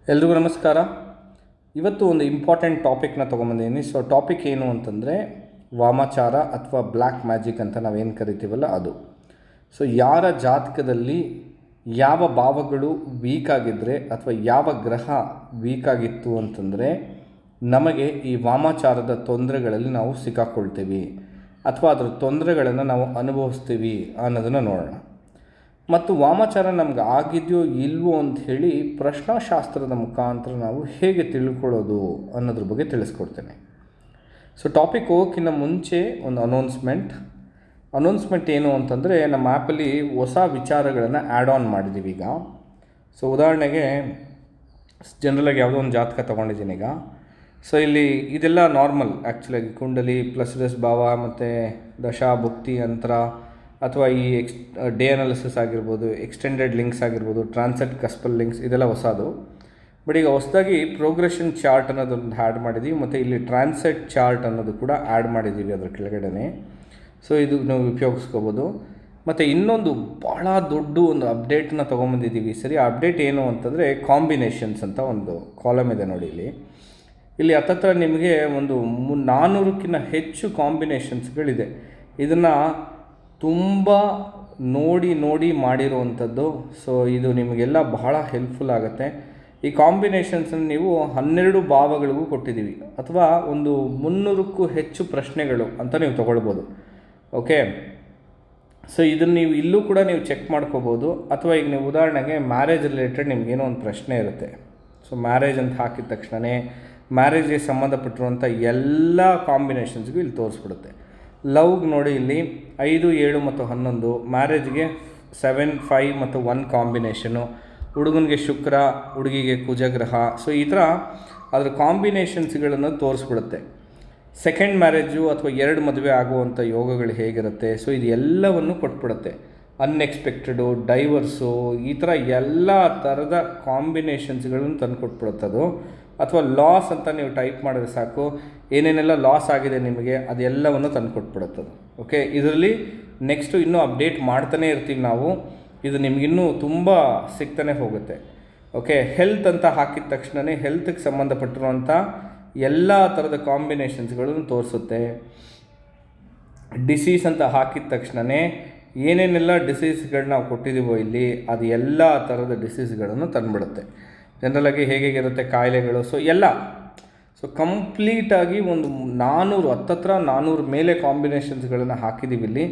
ಎಲ್ರಿಗೂ ನಮಸ್ಕಾರ. ಇವತ್ತು ಒಂದು ಇಂಪಾರ್ಟೆಂಟ್ ಟಾಪಿಕ್ನ ತೊಗೊಂಬಂದಿದ್ದೀನಿ. ಸೊ ಟಾಪಿಕ್ ಏನು ಅಂತಂದರೆ ವಾಮಾಚಾರ ಅಥವಾ ಬ್ಲ್ಯಾಕ್ ಮ್ಯಾಜಿಕ್ ಅಂತ ನಾವೇನು ಕರಿತೀವಲ್ಲ ಅದು. ಸೊ ಯಾರ ಜಾತಕದಲ್ಲಿ ಯಾವ ಭಾವಗಳು ವೀಕ್ ಆಗಿದ್ದರೆ ಅಥವಾ ಯಾವ ಗ್ರಹ ವೀಕ್ ಆಗಿತ್ತು ಅಂತಂದರೆ ನಮಗೆ ಈ ವಾಮಾಚಾರದ ತೊಂದರೆಗಳಲ್ಲಿ ನಾವು ಸಿಕ್ಕಾಕೊಳ್ತೀವಿ ಅಥವಾ ಅದರ ತೊಂದರೆಗಳನ್ನು ನಾವು ಅನುಭವಿಸ್ತೀವಿ ಅನ್ನೋದನ್ನು ನೋಡೋಣ. ಮತ್ತು ವಾಮಾಚಾರ ನಮ್ಗೆ ಆಗಿದೆಯೋ ಇಲ್ವೋ ಅಂಥೇಳಿ ಪ್ರಶ್ನಾಶಾಸ್ತ್ರದ ಮುಖಾಂತರ ನಾವು ಹೇಗೆ ತಿಳ್ಕೊಳ್ಳೋದು ಅನ್ನೋದ್ರ ಬಗ್ಗೆ ತಿಳಿಸ್ಕೊಡ್ತೇನೆ. ಸೊ ಟಾಪಿಕ್ ಹೋಗೋಕ್ಕಿಂತ ಮುಂಚೆ ಒಂದು ಅನೌನ್ಸ್ಮೆಂಟ್ ಏನು ಅಂತಂದರೆ, ನಮ್ಮ ಆ್ಯಪಲ್ಲಿ ಹೊಸ ವಿಚಾರಗಳನ್ನು ಆ್ಯಡ್ ಆನ್ ಮಾಡಿದ್ದೀವಿ ಈಗ. ಸೊ ಉದಾಹರಣೆಗೆ ಜನರಲಾಗಿ ಯಾವುದೋ ಒಂದು ಜಾತಕ ತೊಗೊಂಡಿದ್ದೀನಿ ಈಗ. ಸೊ ಇಲ್ಲಿ ಇದೆಲ್ಲ ನಾರ್ಮಲ್ ಆ್ಯಕ್ಚುಲಾಗಿ ಕುಂಡಲಿ ಪ್ಲಸ್ ಭಾವ ಮತ್ತು ದಶಾ ಭುಕ್ತಿ ಅಂತರ ಅಥವಾ ಈ ಡೇ ಅನಾಲಿಸಿಸ್ ಆಗಿರ್ಬೋದು, ಎಕ್ಸ್ಟೆಂಡೆಡ್ ಲಿಂಕ್ಸ್ ಆಗಿರ್ಬೋದು, ಟ್ರಾನ್ಸೆಟ್ ಕಸ್ಪಲ್ ಲಿಂಕ್ಸ್, ಇದೆಲ್ಲ ಹೊಸದು. ಬಟ್ ಈಗ ಹೊಸದಾಗಿ ಪ್ರೋಗ್ರೆಷನ್ ಚಾರ್ಟ್ ಅನ್ನೋದೊಂದು ಆ್ಯಡ್ ಮಾಡಿದ್ದೀವಿ ಮತ್ತು ಇಲ್ಲಿ ಟ್ರಾನ್ಸೆಟ್ ಚಾರ್ಟ್ ಅನ್ನೋದು ಕೂಡ ಆ್ಯಡ್ ಮಾಡಿದ್ದೀವಿ ಅದರ ಕೆಳಗಡೆ. ಸೊ ಇದು ನಾವು ಉಪಯೋಗಿಸ್ಕೋಬೋದು. ಮತ್ತು ಇನ್ನೊಂದು ಭಾಳ ದೊಡ್ಡ ಒಂದು ಅಪ್ಡೇಟನ್ನ ತೊಗೊಂಬಂದಿದ್ದೀವಿ. ಸರಿ, ಆ ಅಪ್ಡೇಟ್ ಏನು ಅಂತಂದರೆ ಕಾಂಬಿನೇಷನ್ಸ್ ಅಂತ ಒಂದು ಕಾಲಮ್ ಇದೆ ನೋಡಿ. ಇಲ್ಲಿ ಹತ್ತತ್ರ ನಿಮಗೆ ಒಂದು 400ಕ್ಕಿಂತ ಹೆಚ್ಚು ಕಾಂಬಿನೇಷನ್ಸ್ಗಳಿದೆ. ಇದನ್ನು ತುಂಬ ನೋಡಿ ಮಾಡಿರುವಂಥದ್ದು. ಸೊ ಇದು ನಿಮಗೆಲ್ಲ ಬಹಳ ಹೆಲ್ಪ್ಫುಲ್ ಆಗುತ್ತೆ. ಈ ಕಾಂಬಿನೇಷನ್ಸನ್ನು ನೀವು 12 ಭಾವಗಳಿಗೂ ಕೊಟ್ಟಿದ್ದೀವಿ ಅಥವಾ ಒಂದು 300ಕ್ಕೂ ಹೆಚ್ಚು ಪ್ರಶ್ನೆಗಳು ಅಂತ ನೀವು ತೊಗೊಳ್ಬೋದು. ಓಕೆ, ಸೊ ಇದನ್ನು ನೀವು ಇಲ್ಲೂ ಕೂಡ ನೀವು ಚೆಕ್ ಮಾಡ್ಕೋಬೋದು. ಅಥವಾ ಈಗ ನೀವು ಉದಾಹರಣೆಗೆ ಮ್ಯಾರೇಜ್ ರಿಲೇಟೆಡ್ ನಿಮಗೇನೋ ಒಂದು ಪ್ರಶ್ನೆ ಇರುತ್ತೆ. ಸೊ ಮ್ಯಾರೇಜ್ ಅಂತ ಹಾಕಿದ ತಕ್ಷಣವೇ ಮ್ಯಾರೇಜ್ಗೆ ಸಂಬಂಧಪಟ್ಟಿರುವಂಥ ಎಲ್ಲ ಕಾಂಬಿನೇಷನ್ಸ್ಗೂ ಇಲ್ಲಿ ತೋರಿಸ್ಬಿಡುತ್ತೆ. ಲವ್ಗೆ ನೋಡಿ ಇಲ್ಲಿ 5, 7 ಮತ್ತು 11, ಮ್ಯಾರೇಜ್ಗೆ 7, 5 ಮತ್ತು 1 ಕಾಂಬಿನೇಷನು, ಹುಡುಗನಿಗೆ ಶುಕ್ರ, ಹುಡುಗಿಗೆ ಕುಜಗ್ರಹ. ಸೊ ಈ ಥರ ಅದರ ಕಾಂಬಿನೇಷನ್ಸ್ಗಳನ್ನು ತೋರಿಸ್ಬಿಡುತ್ತೆ. ಸೆಕೆಂಡ್ ಮ್ಯಾರೇಜು ಅಥವಾ 2 ಮದುವೆ ಆಗುವಂಥ ಯೋಗಗಳು ಹೇಗಿರುತ್ತೆ, ಸೊ ಇದು ಎಲ್ಲವನ್ನು ಕೊಟ್ಬಿಡುತ್ತೆ. ಅನ್ಎಕ್ಸ್ಪೆಕ್ಟೆಡು, ಡೈವರ್ಸು, ಈ ಥರ ಎಲ್ಲ ಥರದ ಕಾಂಬಿನೇಷನ್ಸ್ಗಳನ್ನು ತಂದು ಕೊಟ್ಬಿಡುತ್ತದು. ಅಥವಾ ಲಾಸ್ ಅಂತ ನೀವು ಟೈಪ್ ಮಾಡಿದ್ರೆ ಸಾಕು, ಏನೇನೆಲ್ಲ ಲಾಸ್ ಆಗಿದೆ ನಿಮಗೆ ಅದೆಲ್ಲವನ್ನು ತಂದು ಕೊಟ್ಬಿಡುತ್ತದು. ಓಕೆ, ಇದರಲ್ಲಿ ನೆಕ್ಸ್ಟು ಇನ್ನೂ ಅಪ್ಡೇಟ್ ಮಾಡ್ತಾನೇ ಇರ್ತೀವಿ ನಾವು. ಇದು ನಿಮಗಿನ್ನೂ ತುಂಬ ಸಿಗ್ತಾನೆ ಹೋಗುತ್ತೆ. ಓಕೆ, ಹೆಲ್ತ್ ಅಂತ ಹಾಕಿದ ತಕ್ಷಣವೇ ಹೆಲ್ತ್ಗೆ ಸಂಬಂಧಪಟ್ಟಿರುವಂಥ ಎಲ್ಲ ಥರದ ಕಾಂಬಿನೇಷನ್ಸ್ಗಳನ್ನು ತೋರಿಸುತ್ತೆ. ಡಿಸೀಸ್ ಅಂತ ಹಾಕಿದ ತಕ್ಷಣವೇ ಏನೇನೆಲ್ಲ ಡಿಸೀಸ್ಗಳು ನಾವು ಕೊಟ್ಟಿದ್ದೀವೋ ಇಲ್ಲಿ ಅದು ಎಲ್ಲ ಥರದ ಡಿಸೀಸ್ಗಳನ್ನು ತಂದುಬಿಡುತ್ತೆ. ಜನರಲಾಗಿ ಹೇಗಿರುತ್ತೆ ಕಾಯಿಲೆಗಳು, ಸೊ ಎಲ್ಲ. ಸೊ ಕಂಪ್ಲೀಟಾಗಿ ಒಂದು 400 ಮೇಲೆ ಕಾಂಬಿನೇಷನ್ಸ್ಗಳನ್ನು ಹಾಕಿದ್ದೀವಿ ಇಲ್ಲಿ.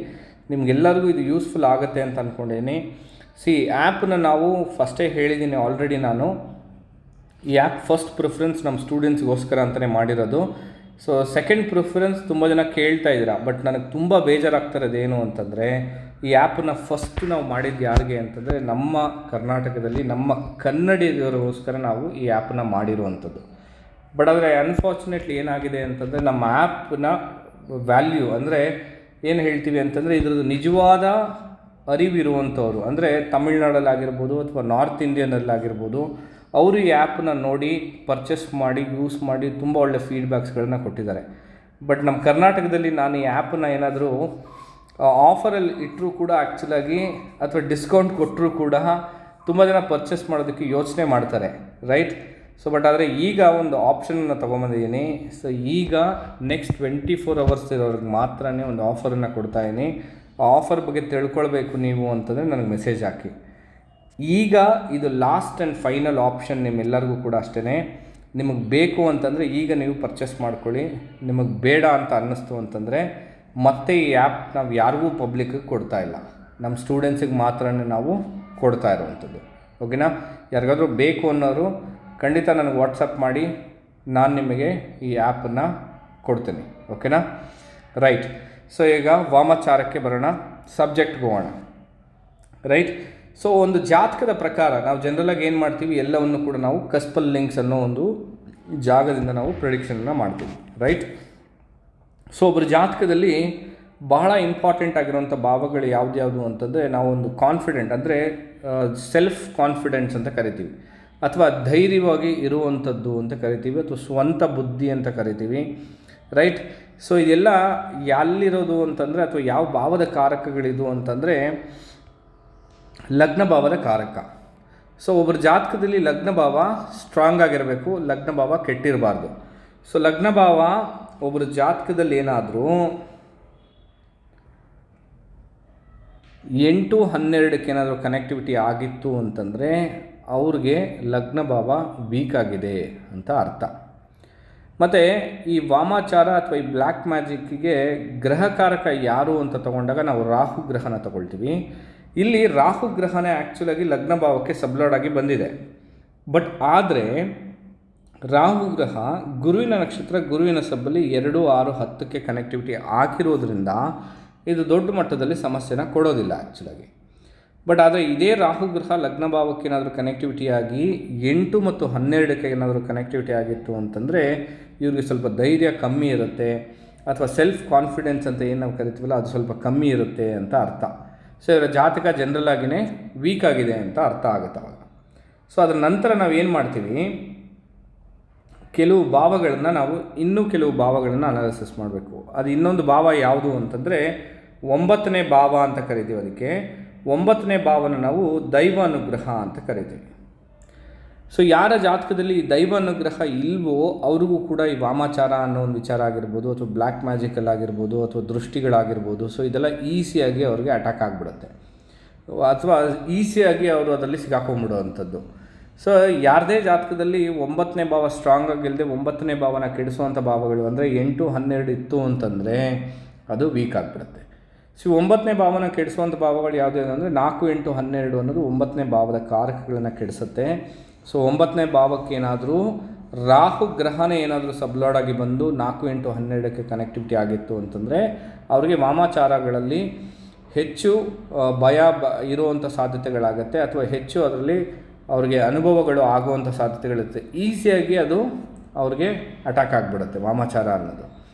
ನಿಮಗೆಲ್ಲರಿಗೂ ಇದು ಯೂಸ್ಫುಲ್ ಆಗುತ್ತೆ ಅಂತ ಅಂದ್ಕೊಂಡೇನಿ. ಆ್ಯಪನ್ನ ನಾವು ಫಸ್ಟೇ ಹೇಳಿದ್ದೀನಿ ಆಲ್ರೆಡಿ ನಾನು. ಈ ಆ್ಯಪ್ ಫಸ್ಟ್ ಪ್ರಿಫರೆನ್ಸ್ ನಮ್ಮ ಸ್ಟೂಡೆಂಟ್ಸ್ಗೋಸ್ಕರ ಅಂತಲೇ ಮಾಡಿರೋದು. ಸೊ ಸೆಕೆಂಡ್ ಪ್ರಿಫರೆನ್ಸ್ ತುಂಬ ಜನ ಕೇಳ್ತಾ ಇದ್ದೀರಾ. ಬಟ್ ನನಗೆ ತುಂಬ ಬೇಜಾರಾಗ್ತಿರೋದೇನು ಅಂತಂದರೆ, ಈ ಆ್ಯಪನ್ನು ಫಸ್ಟ್ ನಾವು ಮಾಡಿದ್ದು ಯಾರಿಗೆ ಅಂತಂದರೆ ನಮ್ಮ ಕರ್ನಾಟಕದಲ್ಲಿ ನಮ್ಮ ಕನ್ನಡಿಗರಿಗೋಸ್ಕರ ನಾವು ಈ ಆ್ಯಪನ್ನು ಮಾಡಿರುವಂಥದ್ದು. ಬಟ್ ಆದರೆ ಅನ್ಫಾರ್ಚುನೇಟ್ಲಿ ಏನಾಗಿದೆ ಅಂತಂದರೆ, ನಮ್ಮ ಆ್ಯಪ್ನ ವ್ಯಾಲ್ಯೂ ಅಂದರೆ ಏನು ಹೇಳ್ತೀವಿ ಅಂತಂದರೆ, ಇದ್ರದ್ದು ನಿಜವಾದ ಅರಿವಿರುವಂಥವ್ರು ಅಂದರೆ ತಮಿಳ್ನಾಡಲ್ಲಾಗಿರ್ಬೋದು ಅಥವಾ ನಾರ್ತ್ ಇಂಡಿಯನ್ನಲ್ಲಾಗಿರ್ಬೋದು, ಅವರು ಈ ಆ್ಯಪನ್ನ ನೋಡಿ ಪರ್ಚೇಸ್ ಮಾಡಿ ಯೂಸ್ ಮಾಡಿ ತುಂಬ ಒಳ್ಳೆ ಫೀಡ್ಬ್ಯಾಕ್ಸ್ಗಳನ್ನ ಕೊಟ್ಟಿದ್ದಾರೆ. ಬಟ್ ನಮ್ಮ ಕರ್ನಾಟಕದಲ್ಲಿ ನಾನು ಈ ಆ್ಯಪನ್ನ ಏನಾದರೂ ಆಫರಲ್ಲಿ ಇಟ್ಟರೂ ಕೂಡ ಆ್ಯಕ್ಚುಲಾಗಿ ಅಥವಾ ಡಿಸ್ಕೌಂಟ್ ಕೊಟ್ಟರೂ ಕೂಡ ತುಂಬ ಜನ ಪರ್ಚೇಸ್ ಮಾಡೋದಕ್ಕೆ ಯೋಚನೆ ಮಾಡ್ತಾರೆ, ರೈಟ್? ಸೊ ಬಟ್ ಆದರೆ ಈಗ ಒಂದು ಆಪ್ಷನನ್ನು ತೊಗೊಂಬಂದಿದ್ದೀನಿ. ಸೊ ಈಗ ನೆಕ್ಸ್ಟ್ 24 hours ಇರೋರಿಗೆ ಮಾತ್ರ ಒಂದು ಆಫರನ್ನು ಕೊಡ್ತಾಯಿದ್ದೀನಿ. ಆ ಆಫರ್ ಬಗ್ಗೆ ತಿಳ್ಕೊಳ್ಬೇಕು ನೀವು ಅಂತಂದರೆ ನನಗೆ ಮೆಸೇಜ್ ಹಾಕಿ. ಈಗ ಇದು ಲಾಸ್ಟ್ ಆ್ಯಂಡ್ ಫೈನಲ್ ಆಪ್ಷನ್ ನಿಮ್ಮೆಲ್ಲರಿಗೂ ಕೂಡ ಅಷ್ಟೇ. ನಿಮಗೆ ಬೇಕು ಅಂತಂದರೆ ಈಗ ನೀವು ಪರ್ಚೇಸ್ ಮಾಡ್ಕೊಳ್ಳಿ. ನಿಮಗೆ ಬೇಡ ಅಂತ ಅನ್ನಿಸ್ತು ಅಂತಂದರೆ ಮತ್ತೆ ಈ ಆ್ಯಪ್ ನಾವು ಯಾರಿಗೂ ಪಬ್ಲಿಕ್ಕಿಗೆ ಕೊಡ್ತಾ ಇಲ್ಲ, ನಮ್ಮ ಸ್ಟೂಡೆಂಟ್ಸಿಗೆ ಮಾತ್ರ ನಾವು ಕೊಡ್ತಾ ಇರುವಂಥದ್ದು. ಓಕೆನಾ? ಯಾರಿಗಾದರೂ ಬೇಕು ಅನ್ನೋರು ಖಂಡಿತ ನನಗೆ ವಾಟ್ಸಪ್ ಮಾಡಿ, ನಾನು ನಿಮಗೆ ಈ ಆ್ಯಪನ್ನು ಕೊಡ್ತೀನಿ. ಓಕೆನಾ? ರೈಟ್. ಸೊ ಈಗ ವಾಮಾಚಾರಕ್ಕೆ ಬರೋಣ, ಸಬ್ಜೆಕ್ಟ್ಗೆ ಹೋಗೋಣ. ರೈಟ್. ಸೊ ಒಂದು ಜಾತಕದ ಪ್ರಕಾರ ನಾವು ಜನರಲಾಗಿ ಏನು ಮಾಡ್ತೀವಿ, ಎಲ್ಲವನ್ನು ಕೂಡ ನಾವು ಕಸ್ಪಲ್ ಲಿಂಕ್ಸ್ ಅನ್ನೋ ಒಂದು ಜಾಗದಿಂದ ನಾವು ಪ್ರೆಡಿಕ್ಷನನ್ನು ಮಾಡ್ತೀವಿ, ರೈಟ್? ಸೊ ಒಬ್ಬರ ಜಾತಕದಲ್ಲಿ ಬಹಳ ಇಂಪಾರ್ಟೆಂಟ್ ಆಗಿರುವಂಥ ಭಾವಗಳು ಯಾವ್ದು ಅಂತಂದರೆ, ನಾವೊಂದು ಕಾನ್ಫಿಡೆಂಟ್ ಅಂದರೆ ಸೆಲ್ಫ್ ಕಾನ್ಫಿಡೆನ್ಸ್ ಅಂತ ಕರಿತೀವಿ, ಅಥವಾ ಧೈರ್ಯವಾಗಿ ಇರುವಂಥದ್ದು ಅಂತ ಕರಿತೀವಿ, ಅಥವಾ ಸ್ವಂತ ಬುದ್ಧಿ ಅಂತ ಕರಿತೀವಿ, ರೈಟ್? ಸೊ ಇದೆಲ್ಲ ಎಲ್ಲಿರೋದು ಅಂತಂದರೆ, ಅಥವಾ ಯಾವ ಭಾವದ ಕಾರಕಗಳಿದು ಅಂತಂದರೆ ಲಗ್ನ ಭಾವದ ಕಾರಕ. ಸೊ ಒಬ್ಬರ ಜಾತಕದಲ್ಲಿ ಲಗ್ನ ಭಾವ ಸ್ಟ್ರಾಂಗ್ ಆಗಿರಬೇಕು, ಲಗ್ನ ಭಾವ ಕೆಟ್ಟಿರಬಾರ್ದು. ಸೊ ಲಗ್ನ ಭಾವ ಒಬ್ಬರ ಜಾತಕದಲ್ಲಿ ಏನಾದರೂ 8-12ಕ್ಕೆ ಏನಾದರೂ ಕನೆಕ್ಟಿವಿಟಿ ಆಗಿತ್ತು ಅಂತಂದರೆ ಅವ್ರಿಗೆ ಲಗ್ನ ಭಾವ ವೀಕ್ ಆಗಿದೆ ಅಂತ ಅರ್ಥ. ಮತ್ತು ಈ ವಾಮಾಚಾರ ಅಥವಾ ಈ ಬ್ಲ್ಯಾಕ್ ಮ್ಯಾಜಿಕ್ಕಿಗೆ ಗ್ರಹಕಾರಕ ಯಾರು ಅಂತ ತಗೊಂಡಾಗ ನಾವು ರಾಹು ಗ್ರಹನ ತಗೊಳ್ತೀವಿ. ಇಲ್ಲಿ ರಾಹು ಗ್ರಹನೇ ಆ್ಯಕ್ಚುಲಾಗಿ ಲಗ್ನ ಭಾವಕ್ಕೆ ಸಬ್ಲಾಡ್ ಆಗಿ ಬಂದಿದೆ. ಬಟ್ ಆದರೆ ರಾಹು ಗ್ರಹ ಗುರುವಿನ ನಕ್ಷತ್ರ ಗುರುವಿನ ಸಬ್ಬಲ್ಲಿ 2, 6, 10ಕ್ಕೆ ಕನೆಕ್ಟಿವಿಟಿ ಆಗಿರೋದ್ರಿಂದ ಇದು ದೊಡ್ಡ ಮಟ್ಟದಲ್ಲಿ ಸಮಸ್ಯೆನ ಕೊಡೋದಿಲ್ಲ ಆ್ಯಕ್ಚುಲಾಗಿ. ಬಟ್ ಆದರೆ ಇದೇ ರಾಹು ಗ್ರಹ ಲಗ್ನ ಭಾವಕ್ಕೆ ಏನಾದರೂ ಕನೆಕ್ಟಿವಿಟಿ ಆಗಿ 8 ಮತ್ತು 12ಕ್ಕೆ ಏನಾದರೂ ಕನೆಕ್ಟಿವಿಟಿ ಆಗಿತ್ತು ಅಂತಂದರೆ ಇವ್ರಿಗೆ ಸ್ವಲ್ಪ ಧೈರ್ಯ ಕಮ್ಮಿ ಇರುತ್ತೆ, ಅಥವಾ ಸೆಲ್ಫ್ ಕಾನ್ಫಿಡೆನ್ಸ್ ಅಂತ ಏನು ನಾವು ಕರಿತೀವಲ್ಲ ಅದು ಸ್ವಲ್ಪ ಕಮ್ಮಿ ಇರುತ್ತೆ ಅಂತ ಅರ್ಥ. ಸೊ ಇವರ ಜಾತಕ ಜನರಲ್ ಆಗಿಯೇ ವೀಕ್ ಆಗಿದೆ ಅಂತ ಅರ್ಥ ಆಗುತ್ತೆ ಅವಾಗ. ಸೊ ಅದರ ನಂತರ ನಾವು ಏನು ಮಾಡ್ತೀವಿ, ಕೆಲವು ಭಾವಗಳನ್ನು ನಾವು ಇನ್ನೂ ಕೆಲವು ಭಾವಗಳನ್ನು ಅನಾಲಿಸಿಸ್ ಮಾಡಬೇಕು. ಅದು ಇನ್ನೊಂದು ಭಾವ ಯಾವುದು ಅಂತಂದರೆ 9ನೇ ಭಾವ ಅಂತ ಕರಿತೀವಿ. ಅದಕ್ಕೆ 9ನೇ ಭಾವನ ನಾವು ದೈವ ಅನುಗ್ರಹ ಅಂತ ಕರಿತೀವಿ. ಸೊ ಯಾರ ಜಾತಕದಲ್ಲಿ ದೈವ ಅನುಗ್ರಹ ಇಲ್ವೋ ಅವ್ರಿಗೂ ಕೂಡ ಈ ವಾಮಾಚಾರ ಅನ್ನೋ ಒಂದು ವಿಚಾರ ಆಗಿರ್ಬೋದು, ಅಥವಾ ಬ್ಲ್ಯಾಕ್ ಮ್ಯಾಜಿಕಲ್ ಆಗಿರ್ಬೋದು, ಅಥವಾ ದೃಷ್ಟಿಗಳಾಗಿರ್ಬೋದು, ಸೊ ಇದೆಲ್ಲ ಈಸಿಯಾಗಿ ಅವ್ರಿಗೆ ಅಟ್ಯಾಕ್ ಆಗಿಬಿಡುತ್ತೆ, ಅಥವಾ ಈಸಿಯಾಗಿ ಅವರು ಅದರಲ್ಲಿ ಸಿಗಾಕೊಂಡ್ಬಿಡೋವಂಥದ್ದು. ಸೊ ಯಾರದೇ ಜಾತಕದಲ್ಲಿ 9ನೇ ಭಾವ ಸ್ಟ್ರಾಂಗ್ ಆಗಿಲ್ಲದೆ 9ನೇ ಭಾವನ ಕೆಡಿಸುವಂಥ ಭಾವಗಳು ಅಂದರೆ 8, 12 ಇತ್ತು ಅಂತಂದರೆ ಅದು ವೀಕ್ ಆಗಿಬಿಡುತ್ತೆ. ಸೊ 9ನೇ ಭಾವನ ಕೆಡಿಸುವಂಥ ಭಾವಗಳು ಯಾವುದೇ ಅಂದರೆ 4, 8, 12 ಅನ್ನೋದು 9ನೇ ಭಾವದ ಕಾರಕಗಳನ್ನು ಕೆಡಿಸುತ್ತೆ. ಸೊ 9ನೇ ಭಾವಕ್ಕೆ ಏನಾದರೂ ರಾಹು ಗ್ರಹನೇ ಏನಾದರೂ ಸಬ್ಲಾಡ್ ಆಗಿ ಬಂದು 4, 8, 12ಕ್ಕೆ ಕನೆಕ್ಟಿವಿಟಿ ಆಗಿತ್ತು ಅಂತಂದರೆ ಅವರಿಗೆ ವಾಮಾಚಾರಗಳಲ್ಲಿ ಹೆಚ್ಚು ಭಯ ಇರುವಂಥ ಸಾಧ್ಯತೆಗಳಾಗುತ್ತೆ, ಅಥವಾ ಹೆಚ್ಚು ಅದರಲ್ಲಿ ಅವ್ರಿಗೆ ಅನುಭವಗಳು ಆಗುವಂಥ ಸಾಧ್ಯತೆಗಳಿರುತ್ತೆ. ಈಸಿಯಾಗಿ ಅದು ಅವ್ರಿಗೆ ಅಟ್ಯಾಕ್ ಆಗಿಬಿಡುತ್ತೆ ವಾಮಾಚಾರ ಅನ್ನೋದು.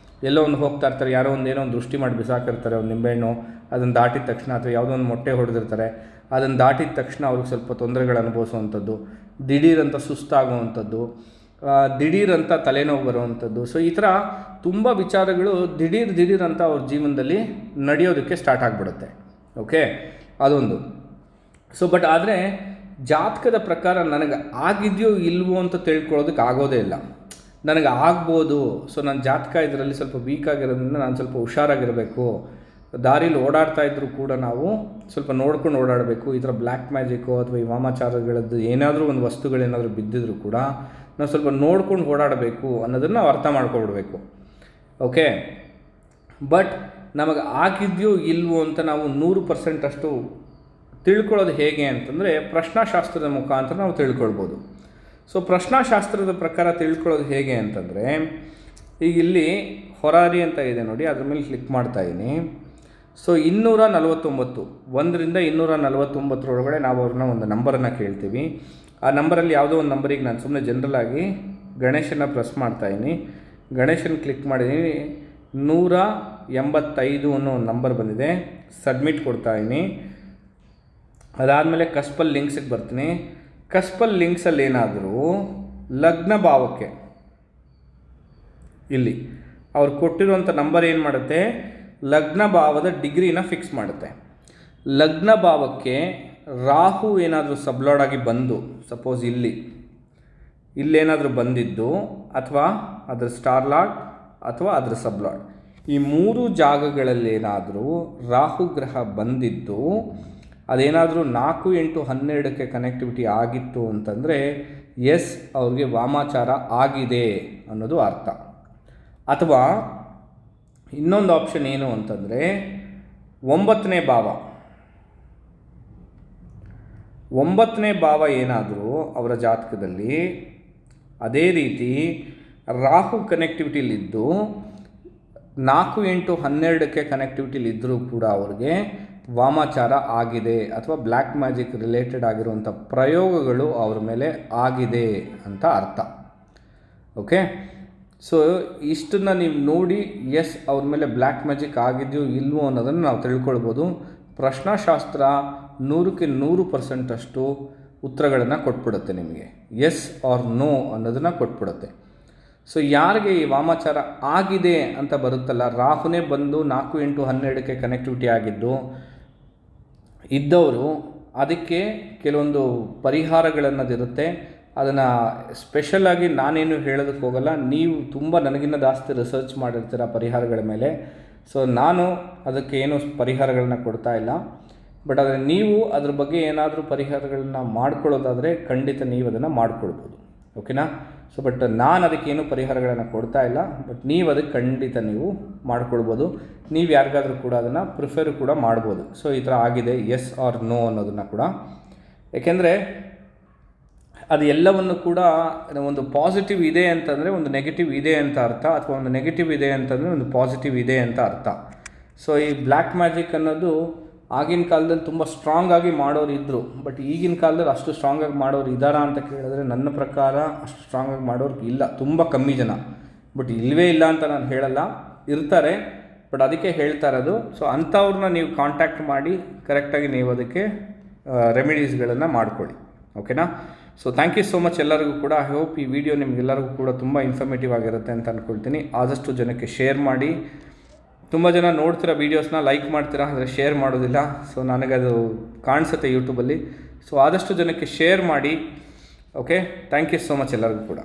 ಎಲ್ಲೋ ಒಂದು ಹೋಗ್ತಾ ಇರ್ತಾರೆ, ಯಾರೋ ಒಂದು ಏನೋ ಒಂದು ದೃಷ್ಟಿ ಮಾಡಿ ಬಿಸಾಕಿರ್ತಾರೆ, ಒಂದು ನಿಂಬೆಹಣ್ಣು, ಅದನ್ನು ದಾಟಿದ ತಕ್ಷಣ, ಅಥವಾ ಯಾವುದೋ ಒಂದು ಮೊಟ್ಟೆ ಹೊಡೆದಿರ್ತಾರೆ, ಅದನ್ನು ದಾಟಿದ ತಕ್ಷಣ ಅವ್ರಿಗೆ ಸ್ವಲ್ಪ ತೊಂದರೆಗಳು ಅನುಭವಿಸುವಂಥದ್ದು, ದಿಢೀರಂತ ಸುಸ್ತಾಗುವಂಥದ್ದು, ದಿಢೀರಂತ ತಲೆನೋವು ಬರುವಂಥದ್ದು. ಸೊ ಈ ಥರ ತುಂಬ ವಿಚಾರಗಳು ದಿಢೀರಂತ ಅವ್ರ ಜೀವನದಲ್ಲಿ ನಡೆಯೋದಕ್ಕೆ ಸ್ಟಾರ್ಟ್ ಆಗಿಬಿಡುತ್ತೆ. ಓಕೆ, ಅದೊಂದು. ಸೊ ಬಟ್ ಆದರೆ ಜಾತಕದ ಪ್ರಕಾರ ನನಗೆ ಆಗಿದೆಯೋ ಇಲ್ವೋ ಅಂತ ತಿಳ್ಕೊಳ್ಳೋದಕ್ಕೆ ಆಗೋದೇ ಇಲ್ಲ. ನನಗೆ ಆಗ್ಬೋದು, ಸೊ ನನ್ನ ಜಾತಕ ಇದರಲ್ಲಿ ಸ್ವಲ್ಪ ವೀಕ್ ಆಗಿರೋದ್ರಿಂದ ನಾನು ಸ್ವಲ್ಪ ಹುಷಾರಾಗಿರಬೇಕು, ದಾರಿಲಿ ಓಡಾಡ್ತಾ ಇದ್ದರೂ ಕೂಡ ನಾವು ಸ್ವಲ್ಪ ನೋಡ್ಕೊಂಡು ಓಡಾಡಬೇಕು. ಈ ಥರ ಬ್ಲ್ಯಾಕ್ ಮ್ಯಾಜಿಕ್ಕು ಅಥವಾ ಈ ವಾಮಾಚಾರಗಳದ್ದು ಏನಾದರೂ ಒಂದು ವಸ್ತುಗಳೇನಾದರೂ ಬಿದ್ದಿದ್ರು ಕೂಡ ನಾವು ಸ್ವಲ್ಪ ನೋಡ್ಕೊಂಡು ಓಡಾಡಬೇಕು ಅನ್ನೋದನ್ನು ನಾವು ಅರ್ಥ ಮಾಡ್ಕೊಬಿಡ್ಬೇಕು. ಓಕೆ, ಬಟ್ ನಮಗೆ ಆಗಿದೆಯೋ ಇಲ್ವೋ ಅಂತ ನಾವು 100% ಅಷ್ಟು ತಿಳ್ಕೊಳ್ಳೋದು ಹೇಗೆ ಅಂತಂದರೆ ಪ್ರಶ್ನಾಶಾಸ್ತ್ರದ ಮುಖಾಂತರ ನಾವು ತಿಳ್ಕೊಳ್ಬೋದು. ಸೊ ಪ್ರಶ್ನಾಶಾಸ್ತ್ರದ ಪ್ರಕಾರ ತಿಳ್ಕೊಳ್ಳೋದು ಹೇಗೆ ಅಂತಂದರೆ, ಈಗ ಇಲ್ಲಿ ಹೊರಾರಿ ಅಂತ ಇದೆ ನೋಡಿ, ಅದ್ರ ಮೇಲೆ ಕ್ಲಿಕ್ ಮಾಡ್ತಾಯಿದ್ದೀನಿ. ಸೊ 249, 1ರಿಂದ 249 ನಾವು ಅವ್ರನ್ನ ಒಂದು ನಂಬರನ್ನು ಕೇಳ್ತೀವಿ. ಆ ನಂಬರಲ್ಲಿ ಯಾವುದೋ ಒಂದು ನಂಬರಿಗೆ ನಾನು ಸುಮ್ಮನೆ ಜನರಲ್ ಆಗಿ ಗಣೇಶನ ಪ್ರೆಸ್ ಮಾಡ್ತಾಯಿದ್ದೀನಿ. ಗಣೇಶನ ಕ್ಲಿಕ್ ಮಾಡಿದ್ದೀನಿ, 185 ಅನ್ನೋ ಒಂದು ನಂಬರ್ ಬಂದಿದೆ. ಸಬ್ಮಿಟ್ ಕೊಡ್ತಾಯಿದ್ದೀನಿ. ಅದಾದಮೇಲೆ ಕಸ್ಪಲ್ ಲಿಂಕ್ಸಿಗೆ ಬರ್ತೀನಿ. ಕಸ್ಪಲ್ ಲಿಂಕ್ಸಲ್ಲಿ ಏನಾದರೂ ಲಗ್ನ ಭಾವಕ್ಕೆ ಇಲ್ಲಿ ಅವ್ರು ಕೊಟ್ಟಿರುವಂಥ ನಂಬರ್ ಏನು ಮಾಡುತ್ತೆ, ಲಗ್ನ ಭಾವದ ಡಿಗ್ರಿನ ಫಿಕ್ಸ್ ಮಾಡುತ್ತೆ. ಲಗ್ನ ಭಾವಕ್ಕೆ ರಾಹು ಏನಾದರೂ ಸಬ್ಲಾಡ್ ಆಗಿ ಬಂದು, ಸಪೋಸ್ ಇಲ್ಲೇನಾದರೂ ಬಂದಿದ್ದು, ಅಥವಾ ಅದರ ಸ್ಟಾರ್ ಲಾರ್ಡ್ ಅಥವಾ ಅದರ ಸಬ್ಲಾರ್ಡ್, ಈ 3 ಜಾಗಗಳಲ್ಲೇನಾದರೂ ರಾಹು ಗ್ರಹ ಬಂದಿದ್ದು ಅದೇನಾದರೂ 4, 8, 12ಕ್ಕೆ ಕನೆಕ್ಟಿವಿಟಿ ಆಗಿತ್ತು ಅಂತಂದರೆ ಎಸ್, ಅವ್ರಿಗೆ ವಾಮಾಚಾರ ಆಗಿದೆ ಅನ್ನೋದು ಅರ್ಥ. ಅಥವಾ ಇನ್ನೊಂದು ಆಪ್ಷನ್ ಏನು ಅಂತಂದರೆ 9ನೇ ಭಾವ, 9ನೇ ಭಾವ ಏನಾದರೂ ಅವರ ಜಾತಕದಲ್ಲಿ ಅದೇ ರೀತಿ ರಾಹು ಕನೆಕ್ಟಿವಿಟಿಲಿದ್ದು 4, 8, 12ಕ್ಕೆ ಕನೆಕ್ಟಿವಿಟಿಲಿದ್ದರೂ ಕೂಡ ಅವ್ರಿಗೆ ವಾಮಾಚಾರ ಆಗಿದೆ, ಅಥವಾ ಬ್ಲ್ಯಾಕ್ ಮ್ಯಾಜಿಕ್ ರಿಲೇಟೆಡ್ ಆಗಿರುವಂಥ ಪ್ರಯೋಗಗಳು ಅವ್ರ ಮೇಲೆ ಆಗಿದೆ ಅಂತ ಅರ್ಥ. ಓಕೆ, ಸೊ ಇಷ್ಟನ್ನು ನೀವು ನೋಡಿ ಎಸ್ ಅವ್ರ ಮೇಲೆ ಬ್ಲ್ಯಾಕ್ ಮ್ಯಾಜಿಕ್ ಆಗಿದೆಯೋ ಇಲ್ವೋ ಅನ್ನೋದನ್ನು ನಾವು ತಿಳ್ಕೊಳ್ಬೋದು. ಪ್ರಶ್ನಾಶಾಸ್ತ್ರ 100ಕ್ಕೆ 100% ಅಷ್ಟು ಉತ್ತರಗಳನ್ನು ಕೊಟ್ಬಿಡುತ್ತೆ ನಿಮಗೆ, ಎಸ್ ಆರ್ ನೋ ಅನ್ನೋದನ್ನು ಕೊಟ್ಬಿಡುತ್ತೆ. ಸೊ ಯಾರಿಗೆ ಈ ವಾಮಾಚಾರ ಆಗಿದೆ ಅಂತ ಬರುತ್ತಲ್ಲ, ರಾಹುನೇ ಬಂದು 4, 8, 12ಕ್ಕೆ ಕನೆಕ್ಟಿವಿಟಿ ಆಗಿದ್ದು ಇದ್ದವರು ಅದಕ್ಕೆ ಕೆಲವೊಂದು ಪರಿಹಾರಗಳನ್ನದಿರುತ್ತೆ. ಅದನ್ನು ಸ್ಪೆಷಲಾಗಿ ನಾನೇನು ಹೇಳೋದಕ್ಕೆ ಹೋಗಲ್ಲ, ನೀವು ತುಂಬ ನನಗಿನ್ನ ಜಾಸ್ತಿ ರಿಸರ್ಚ್ ಮಾಡಿರ್ತೀರ ಪರಿಹಾರಗಳ ಮೇಲೆ. ಸೊ ನಾನು ಅದಕ್ಕೆ ಏನು ಪರಿಹಾರಗಳನ್ನ ಕೊಡ್ತಾ ಇಲ್ಲ. ಬಟ್ ಆದರೆ ನೀವು ಅದ್ರ ಬಗ್ಗೆ ಏನಾದರೂ ಪರಿಹಾರಗಳನ್ನ ಮಾಡ್ಕೊಳ್ಳೋದಾದರೆ ಖಂಡಿತ ನೀವು ಅದನ್ನು ಮಾಡ್ಕೊಳ್ಬೋದು. ಓಕೆನಾ? ಸೊ ಬಟ್ ನಾನು ಅದಕ್ಕೇನು ಪರಿಹಾರಗಳನ್ನು ಕೊಡ್ತಾ ಇಲ್ಲ. ಬಟ್ ನೀವು ಅದಕ್ಕೆ ಖಂಡಿತ ನೀವು ಮಾಡ್ಕೊಳ್ಬೋದು. ನೀವು ಯಾರಿಗಾದರೂ ಕೂಡ ಅದನ್ನು ಪ್ರಿಫರ್ ಕೂಡ ಮಾಡ್ಬೋದು. ಸೊ ಈ ಥರ ಆಗಿದೆ, ಎಸ್ ಆರ್ ನೋ ಅನ್ನೋದನ್ನು ಕೂಡ. ಏಕೆಂದರೆ ಅದು ಎಲ್ಲವನ್ನು ಕೂಡ ಒಂದು ಪಾಸಿಟಿವ್ ಇದೆ ಅಂತಂದರೆ ಒಂದು ನೆಗೆಟಿವ್ ಇದೆ ಅಂತ ಅರ್ಥ, ಅಥವಾ ಒಂದು ನೆಗೆಟಿವ್ ಇದೆ ಅಂತಂದರೆ ಒಂದು ಪಾಸಿಟಿವ್ ಇದೆ ಅಂತ ಅರ್ಥ. ಸೊ ಈ ಬ್ಲ್ಯಾಕ್ ಮ್ಯಾಜಿಕ್ ಅನ್ನೋದು ಆಗಿನ ಕಾಲದಲ್ಲಿ ತುಂಬ ಸ್ಟ್ರಾಂಗಾಗಿ ಮಾಡೋರು ಇದ್ದರು. ಬಟ್ ಈಗಿನ ಕಾಲದಲ್ಲಿ ಅಷ್ಟು ಸ್ಟ್ರಾಂಗಾಗಿ ಮಾಡೋರು ಇದ್ದಾರಾ ಅಂತ ಕೇಳಿದ್ರೆ ನನ್ನ ಪ್ರಕಾರ ಅಷ್ಟು ಸ್ಟ್ರಾಂಗಾಗಿ ಮಾಡೋರು ಇಲ್ಲ, ತುಂಬ ಕಮ್ಮಿ ಜನ. ಬಟ್ ಇಲ್ಲವೇ ಇಲ್ಲ ಅಂತ ನಾನು ಹೇಳಲ್ಲ, ಇರ್ತಾರೆ. ಬಟ್ ಅದಕ್ಕೆ ಹೇಳ್ತಾ ಇರೋದು. ಸೊ ಅಂಥವ್ರನ್ನ ನೀವು ಕಾಂಟ್ಯಾಕ್ಟ್ ಮಾಡಿ ಕರೆಕ್ಟಾಗಿ ನೀವು ಅದಕ್ಕೆ ರೆಮಿಡೀಸ್ಗಳನ್ನು ಮಾಡ್ಕೊಳ್ಳಿ. ಓಕೆನಾ? So thank you so much ಎಲ್ಲರಿಗೂ ಕೂಡ. ಐ ಹೋಪ್ ಈ ವಿಡಿಯೋ ನಿಮಗೆಲ್ಲರಿಗೂ ಕೂಡ ತುಂಬ ಇನ್ಫಾರ್ಮೇಟಿವ್ ಆಗಿರುತ್ತೆ ಅಂತ ಅಂದ್ಕೊಳ್ತೀನಿ. ಆದಷ್ಟು ಜನಕ್ಕೆ ಶೇರ್ ಮಾಡಿ. ತುಂಬ ಜನ ನೋಡ್ತಿರೋ ವೀಡಿಯೋಸ್ನ ಲೈಕ್ ಮಾಡ್ತೀರಾ, ಅಂದರೆ ಶೇರ್ ಮಾಡೋದಿಲ್ಲ. ಸೊ ನನಗದು ಕಾಣಿಸುತ್ತೆ ಯೂಟ್ಯೂಬಲ್ಲಿ. ಸೊ ಆದಷ್ಟು ಜನಕ್ಕೆ ಶೇರ್ ಮಾಡಿ. Okay, thank you so much ಎಲ್ಲರಿಗೂ ಕೂಡ.